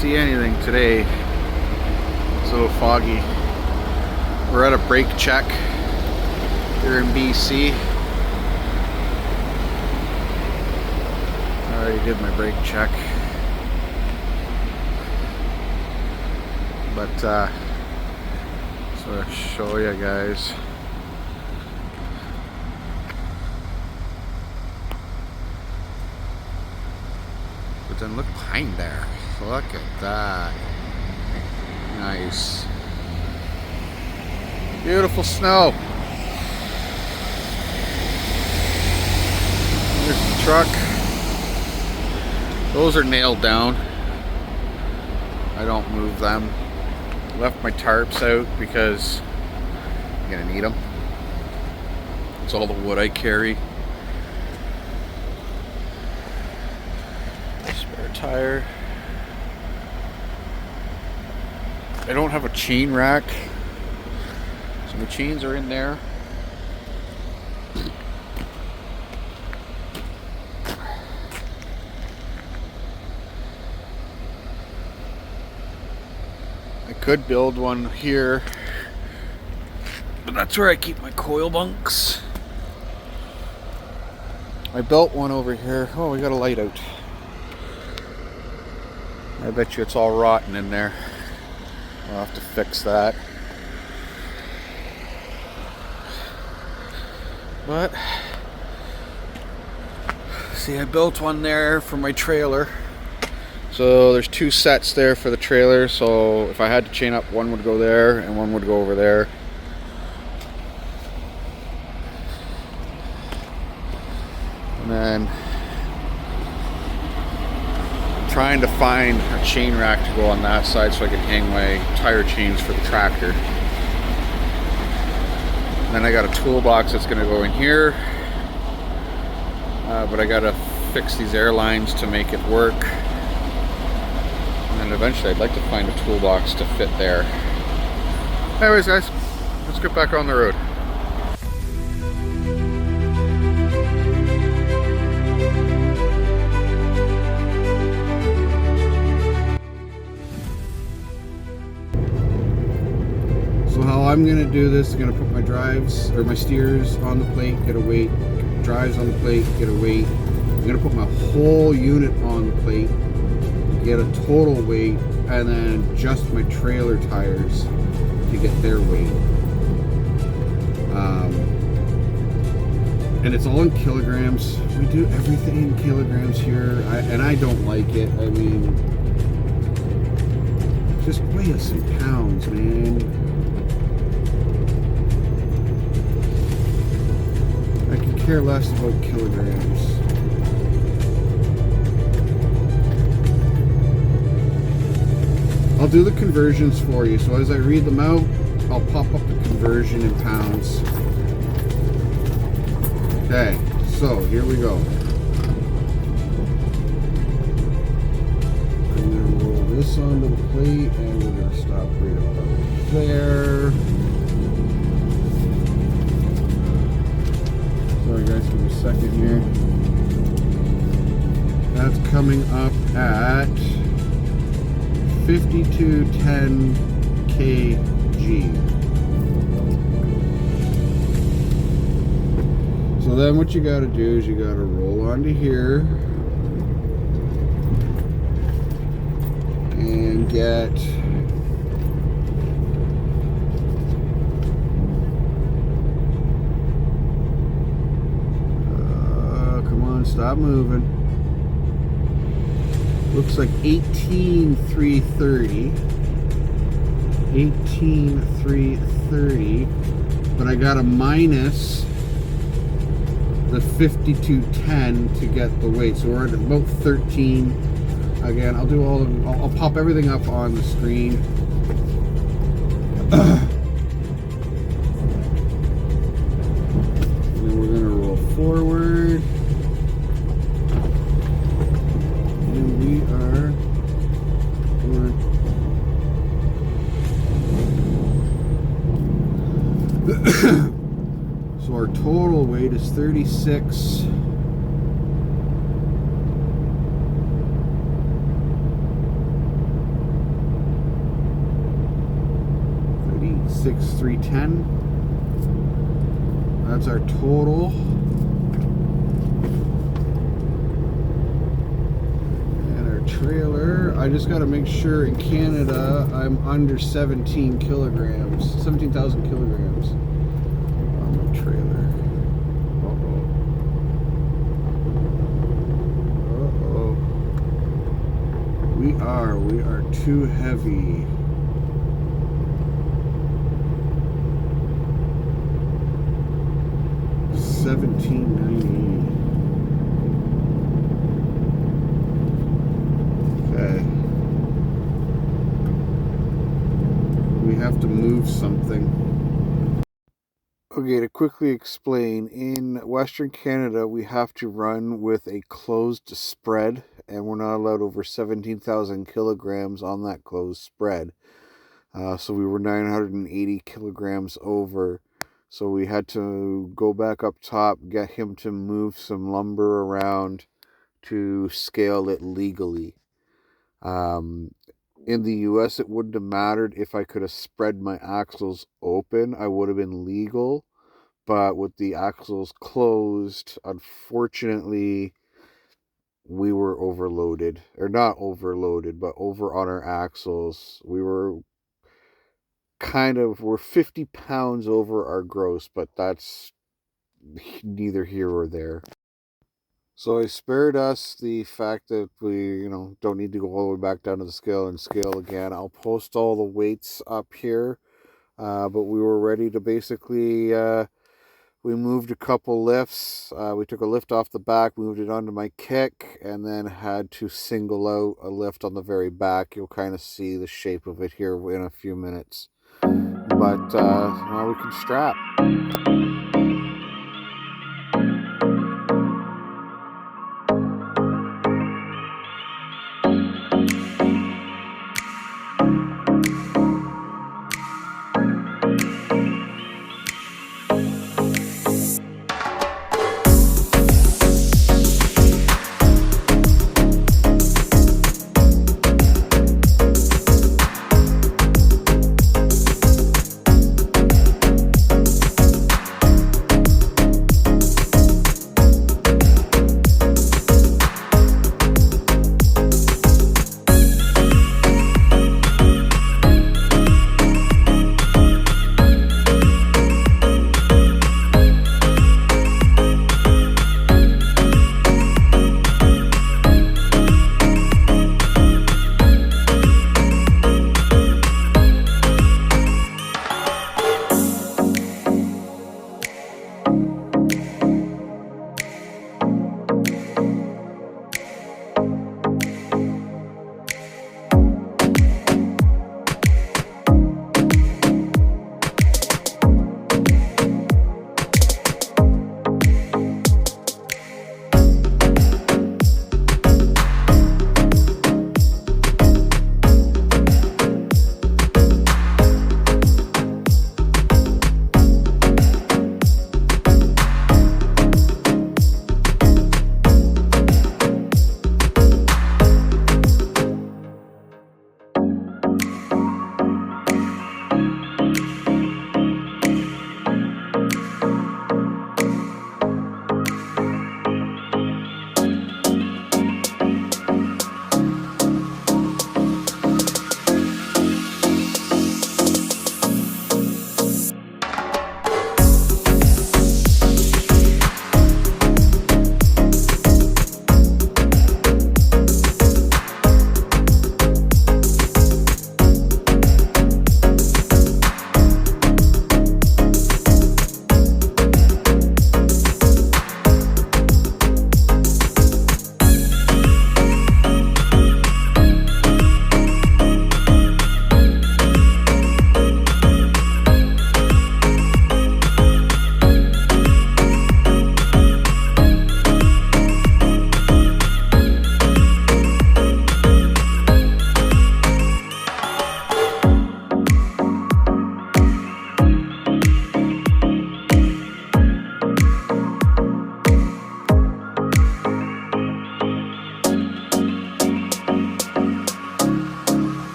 see anything today. It's a little foggy. We're at a brake check here in BC. I already did my brake check. But so I'll show you guys. But then look behind there. Look at that. Nice. Beautiful snow. There's the truck. Those are nailed down. I don't move them. Left my tarps out because I'm gonna need them. It's all the wood I carry. Spare tire. I don't have a chain rack, so my chains are in there. I could build one here, but that's where I keep my coil bunks. I built one over here. Oh, we got a light out. I bet you it's all rotten in there. I'll have to fix that. But see, I built one there for my trailer. So there's two sets there for the trailer, so if I had to chain up, one would go there and one would go over there. And then I'm trying to find a chain rack to go on that side so I can hang my tire chains for the tractor. And then I got a toolbox that's going to go in here, but I got to fix these air lines to make it work. And eventually I'd like to find a toolbox to fit there. Anyways guys, let's get back on the road. So how I'm gonna do this, I'm gonna put my drives or my steers on the plate, get a weight, drives on the plate, get a weight. I'm gonna put my whole unit on the plate, get a total weight, and then adjust my trailer tires to get their weight. And it's all in kilograms. We do everything in kilograms here, and I don't like it. I mean, just weigh us in pounds, man. I can care less about kilograms. I'll do the conversions for you, so as I read them out, I'll pop up the conversion in pounds. Okay, so here we go. I'm going to roll this onto the plate, and we're going to stop right about there. Sorry guys, give me a second here. That's coming up at 5210 kg. So then what you got to do is you got to roll onto here and get come on, stop moving. Looks like 18,330. 18,330. But I got a minus the 5210 to get the weight. So we're at about 13. Again, I'll do all of, I'll pop everything up on the screen. And then we're going to roll forward. So our total weight is 36. 6,310. That's our total. And our trailer, I just got to make sure in Canada I'm under 17 kilograms, 17,000 kilograms on my trailer. We are too heavy. $17.98. Okay. We have to move something. Okay, to quickly explain, in Western Canada, we have to run with a closed spread, and we're not allowed over 17,000 kilograms on that closed spread. So we were 980 kilograms over. So we had to go back up top, get him to move some lumber around to scale it legally. In the US, it wouldn't have mattered if I could have spread my axles open. I would have been legal. But with the axles closed, unfortunately, we were overloaded. Or not overloaded, but over on our axles. We're 50 pounds over our gross, but that's neither here or there. So I spared us the fact that we, don't need to go all the way back down to the scale and scale again. I'll post all the weights up here, but we were ready to basically, we moved a couple lifts. We took a lift off the back, moved it onto my kick, and then had to single out a lift on the very back. You'll kind of see the shape of it here in a few minutes. But now we can strap.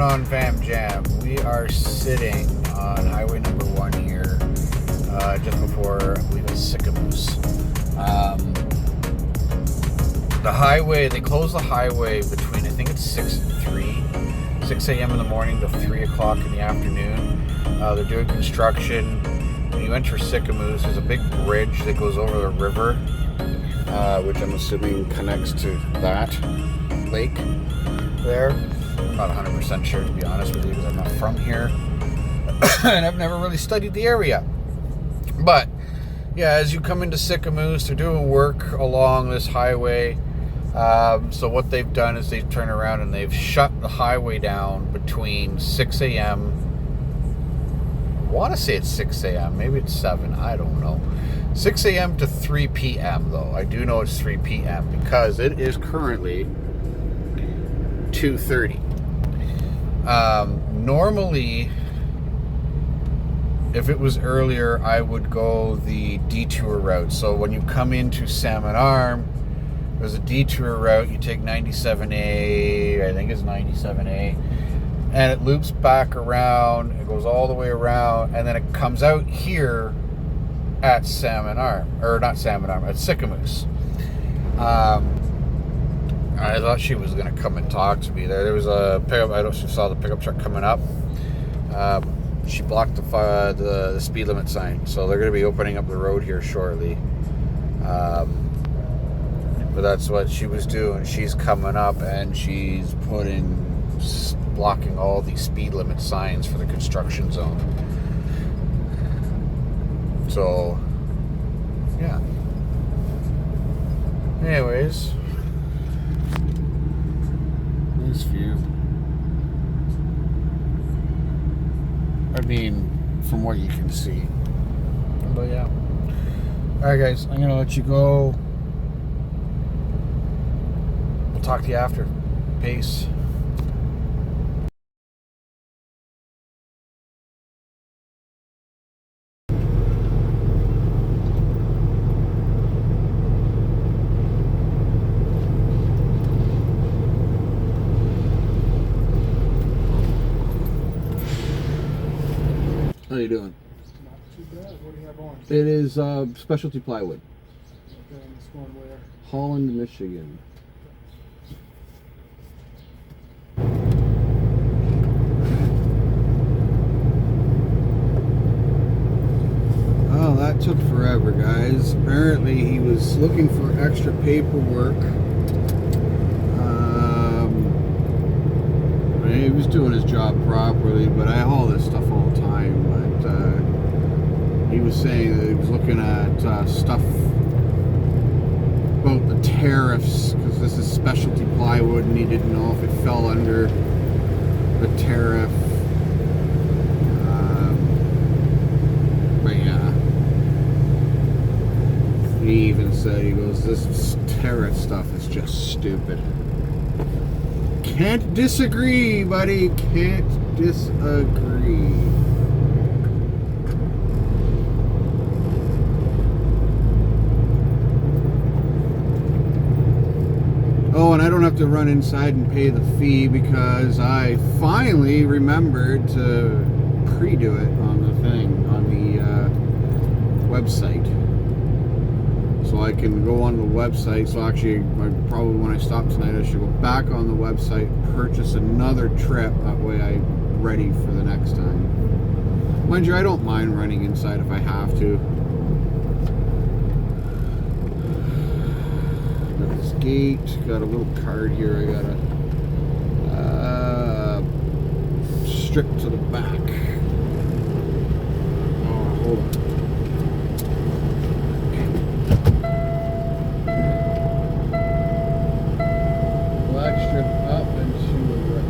going on, Fam Jam? We are sitting on highway number 1 here, just before, I believe it's Sycamoose. The highway, they close the highway between, I think it's 6 and 3, 6 a.m. in the morning to 3 o'clock in the afternoon. They're doing construction. When you enter Sycamoose, there's a big bridge that goes over the river, which I'm assuming connects to that lake there. I'm not 100% sure, to be honest with you, because I'm not from here and I've never really studied the area. But yeah, as you come into Sycamoose, they're doing work along this highway. So what they've done is they've turned around and they've shut the highway down between 6 a.m. I want to say it's 6 a.m. Maybe it's 7. I don't know. 6 a.m. to 3 p.m. though. I do know it's 3 p.m. because it is currently 2:30. Normally, if it was earlier, I would go the detour route. So when you come into Salmon Arm, there's a detour route. You take 97A, I think it's 97A, and it loops back around. It goes all the way around, and then it comes out here at Salmon Arm, or not Salmon Arm, at Sycamoose. I thought she was going to come and talk to me there. There was a pickup. I don't know if she saw the pickup truck coming up. She blocked the speed limit sign, so they're going to be opening up the road here shortly. But that's what she was doing. She's coming up and she's blocking all the speed limit signs for the construction zone. So, yeah. Anyways, nice view. I mean, from what you can see. But yeah. Alright guys, I'm gonna let you go. We'll talk to you after. Peace. How you doing? Not too bad. What do you have on? It is specialty plywood. Okay, and it's going where? Holland, Michigan. Oh, that took forever, guys. Apparently he was looking for extra paperwork. He was doing his job properly, but I haul this stuff all the time. But he was saying that he was looking at stuff about the tariffs, because this is specialty plywood, and he didn't know if it fell under the tariff. But yeah, he even said, he goes, this tariff stuff is just stupid. Can't disagree, buddy. Can't disagree. Oh, and I don't have to run inside and pay the fee because I finally remembered to pre-do it on the thing, on the website. So I can go on the website. So actually, probably when I stop tonight, I should go back on the website, purchase another trip. That way I'm ready for the next time. Mind you, I don't mind running inside if I have to. Got this gate, got a little card here I gotta strip to the back. Oh, hold on. Strip up and to the right.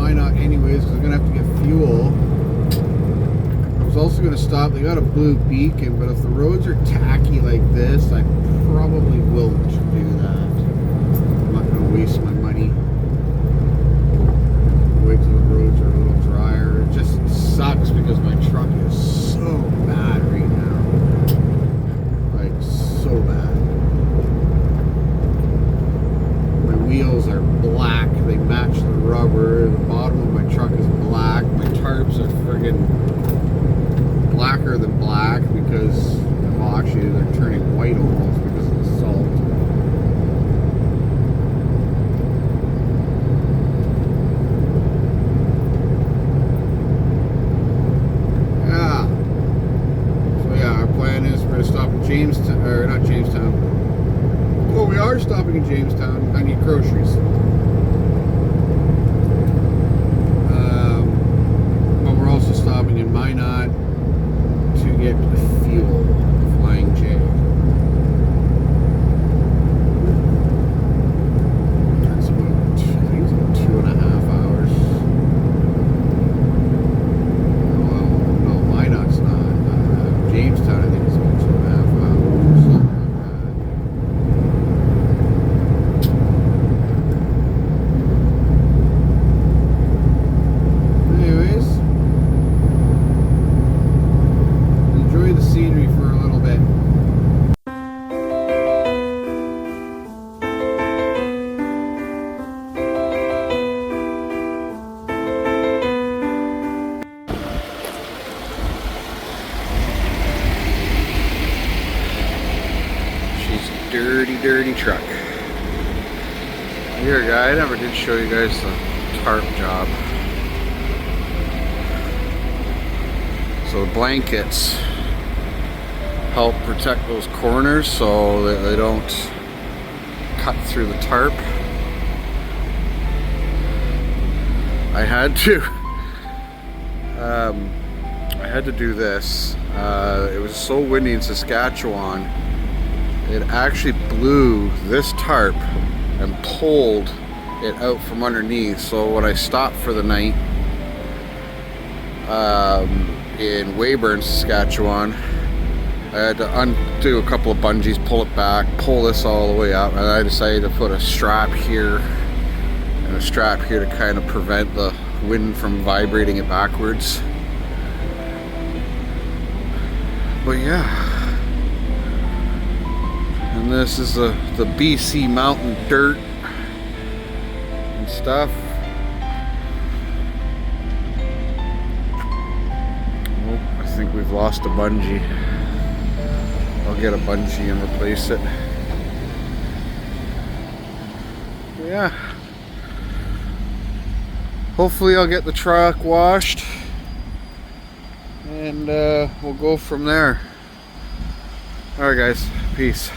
Minot anyways because I'm gonna have to get fuel. I was also gonna stop. They got a blue beacon, but if the roads are tacky like this, I probably won't do that. I'm not gonna waste my money. Wait till the roads are a little drier. It just sucks because my truck is so bad right now. Like so bad. My wheels are black. They match the rubber. The bottom of my truck is black. My tarps are friggin' blacker than black because, well, actually they're turning white almost because of the salt. Yeah. So yeah, our plan is we're gonna stop in Jamestown, or not Jamestown. Well, we are stopping in Jamestown. I need groceries. But we're also stopping in Minot to get fuel. Flying J. That's about, I think it's about 2.5 hours. Well, no, Minot's not. Jamestown, I think it's about 2.5 hours. Something like that. Anyways, enjoy the scenery for a little bit. She's a dirty, dirty truck. Here, guy, I never did show you guys the tarp job. So the blankets help protect those corners so that they don't cut through the tarp. I had to do this. It was so windy in Saskatchewan, it actually blew this tarp and pulled it out from underneath. So when I stopped for the night in Weyburn, Saskatchewan, I had to undo a couple of bungees, pull it back, pull this all the way up, and I decided to put a strap here and a strap here to kind of prevent the wind from vibrating it backwards. But yeah, and this is the BC mountain dirt and stuff. Oh, I think we've lost a bungee. I'll get a bungee and replace it. Yeah. Hopefully I'll get the truck washed and we'll go from there. Alright guys, peace.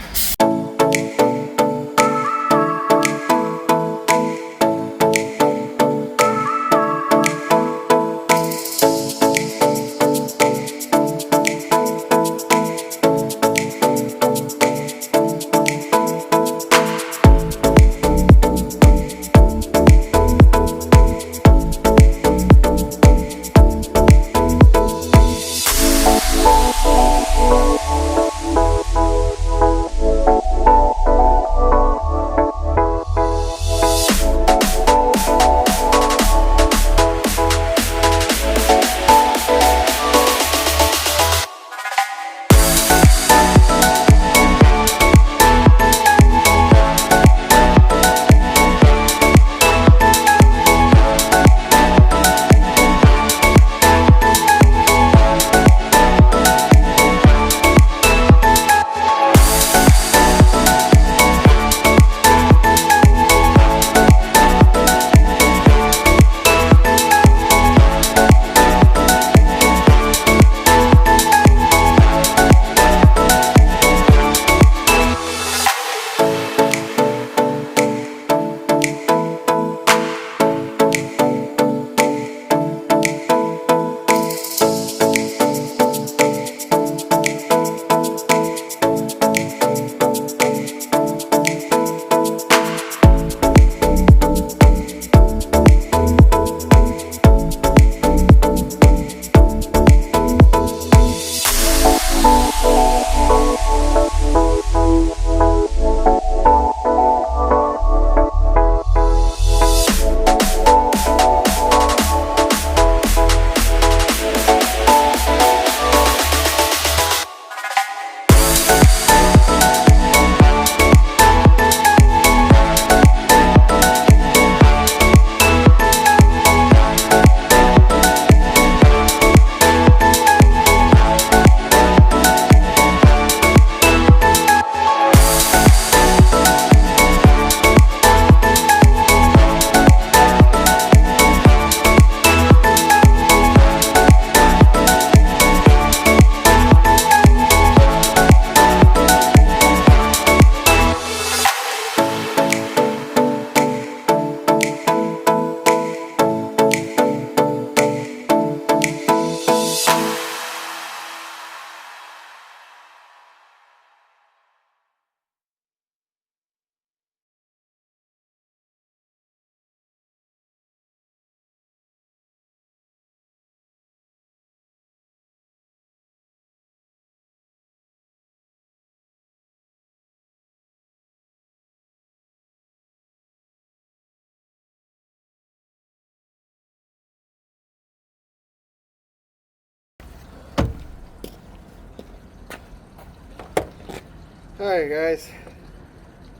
Alright guys,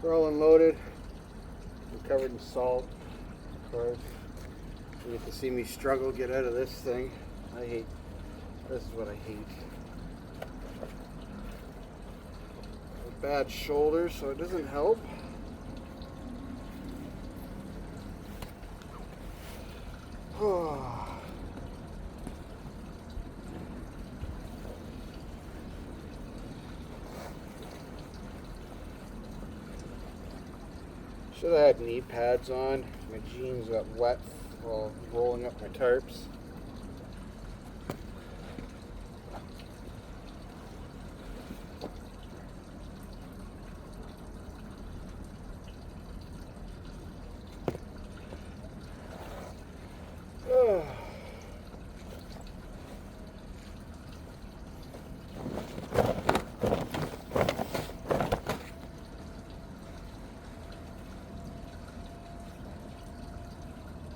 we're all unloaded. I'm covered in salt, of course. You get to see me struggle get out of this thing. This is what I hate. Bad shoulders, so it doesn't help. Should have had knee pads on. My jeans got wet while rolling up my tarps.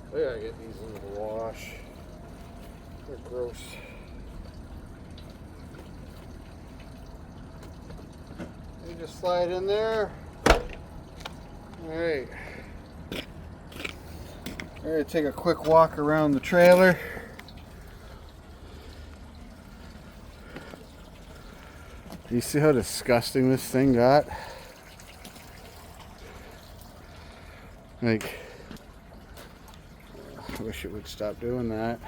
I gotta get these into the wash. They're gross. You just slide in there. Alright. I'm gonna take a quick walk around the trailer. Do you see how disgusting this thing got? Like, I wish it would stop doing that.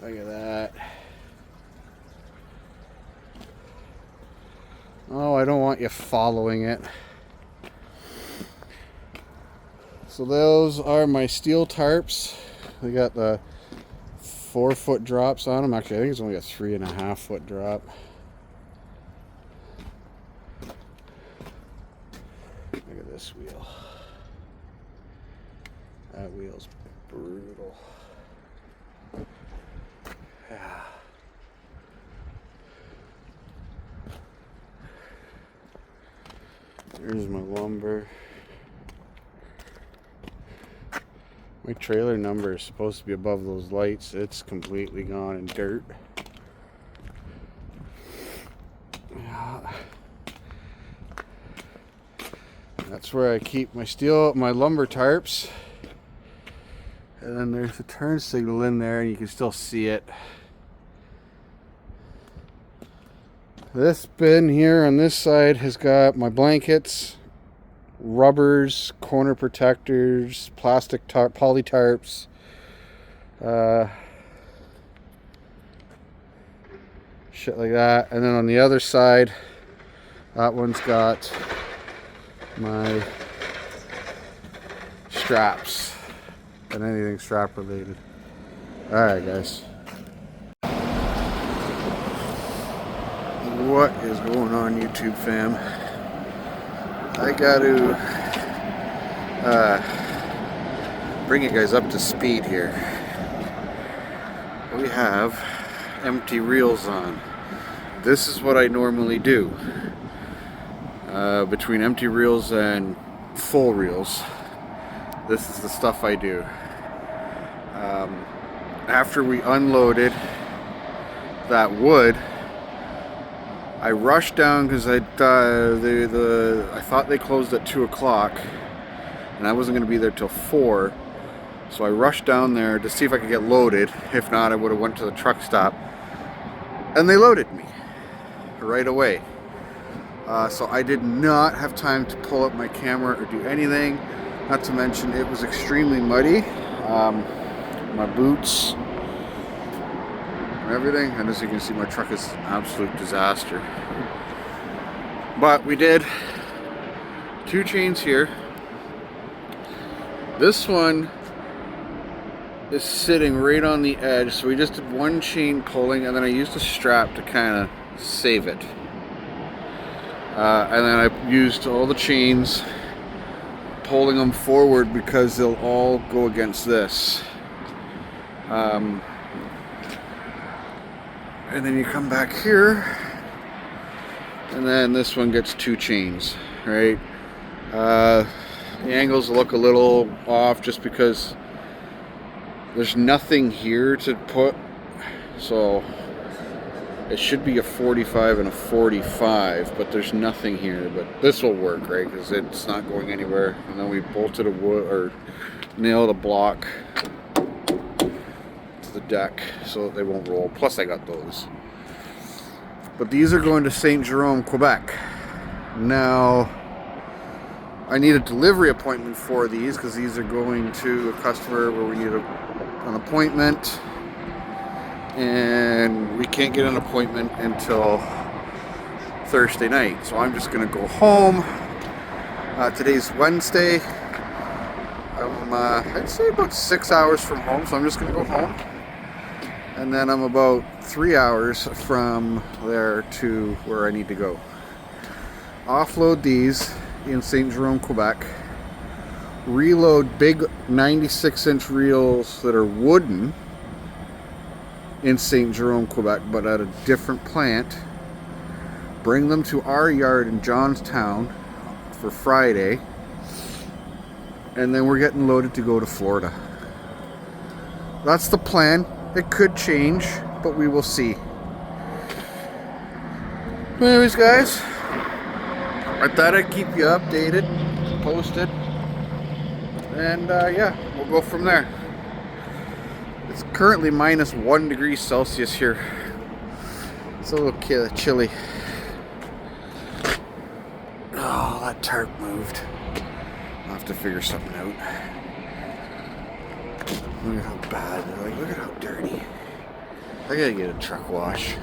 Look at that. Oh, I don't want you following it. So those are my steel tarps. They got the 4-foot drops on them. Actually, I think it's only a 3.5-foot drop. Look at this wheel. That wheel's brutal. Yeah. There's my lumber. My trailer number is supposed to be above those lights. It's completely gone in dirt. Yeah. That's where I keep my lumber tarps. And then there's a turn signal in there and you can still see it. This bin here on this side has got my blankets, rubbers, corner protectors, plastic poly tarps, shit like that. And then on the other side, that one's got my straps. And anything strap related. Alright guys. What is going on, YouTube fam? I got to bring you guys up to speed here. We have empty reels on. This is what I normally do. Between empty reels and full reels, this is the stuff I do. After we unloaded that wood, I rushed down because I thought they closed at 2 o'clock and I wasn't going to be there till 4. So I rushed down there to see if I could get loaded. If not, I would have went to the truck stop. And they loaded me right away. So I did not have time to pull up my camera or do anything. Not to mention it was extremely muddy. My boots and everything, and as you can see, my truck is an absolute disaster. But we did 2 chains here. This one is sitting right on the edge, so we just did 1 chain pulling, and then I used a strap to kind of save it. And then I used all the chains, pulling them forward because they'll all go against this. And then you come back here, and then this one gets 2 chains, right? The angles look a little off just because there's nothing here to put, so It should be a 45 and a 45, but there's nothing here. But this will work, right? Because it's not going anywhere. And then we bolted a wood or nailed a block to the deck so that they won't roll. Plus, I got those. But these are going to Saint Jerome, Quebec. Now, I need a delivery appointment for these because these are going to a customer where we need an appointment. And we can't get an appointment until Thursday night. So I'm just going to go home. Today's Wednesday. I'm, I'd say about 6 hours from home. So I'm just going to go home. And then I'm about 3 hours from there to where I need to go. Offload these in Saint Jerome, Quebec. Reload big 96-inch reels that are wooden in Saint Jerome, Quebec, but at a different plant. Bring them to our yard in Johnstown for Friday. And then we're getting loaded to go to Florida. That's the plan. It could change, but we will see. Anyways, guys, I thought I'd keep you updated, posted, and yeah, we'll go from there. It's currently minus 1 degree Celsius here. It's a little chilly. Oh, that tarp moved. I'll have to figure something out. Look at how bad. Like, look at how dirty. I gotta get a truck wash.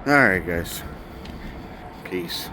Alright, guys. Peace.